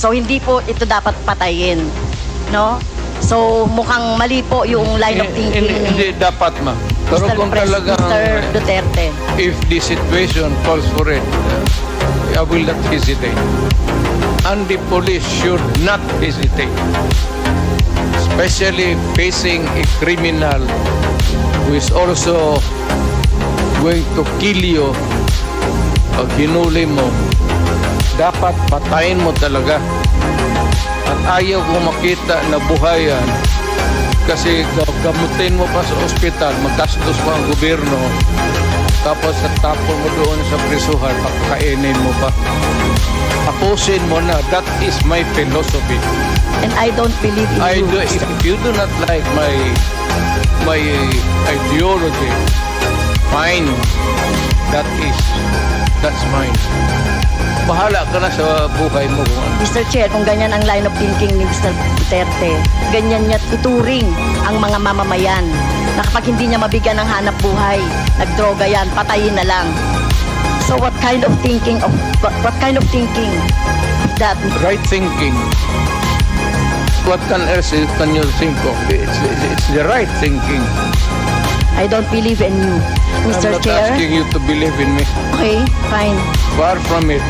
So hindi po ito dapat patayin, no? So mukhang mali po yung line of thinking Hindi dapat, ma. Pero kung talagang, Mr. Duterte. if the situation calls for it, I will not hesitate. And the police should not hesitate. Especially facing a criminal who is also going to kill you. Pag hinuli mo, dapat patayin mo talaga. At ayaw ko makita na buhayan kasi gamutin mo pa sa ospital, magastos pa ang gobyerno, tapos tapon mo doon sa prisuhan, pagkainin mo pa. Tapusin mo na. That is my philosophy. And I don't believe in you. If you do not like my ideology, fine. That's mine. Bahala ka na sa buhay mo kung ano. Mr. Chair, kung ganyan ang line of thinking ni Mr. Duterte, ganyan niya ituring ang mga mamamayan na kapag hindi niya mabigyan ng hanap buhay, nagdroga yan, patayin na lang. So what kind of thinking that? Right thinking. What else can you think of? It's the right thinking. I don't believe in you, I'm Mr. not Chair. asking you to believe in me. Okay, fine. Far from it.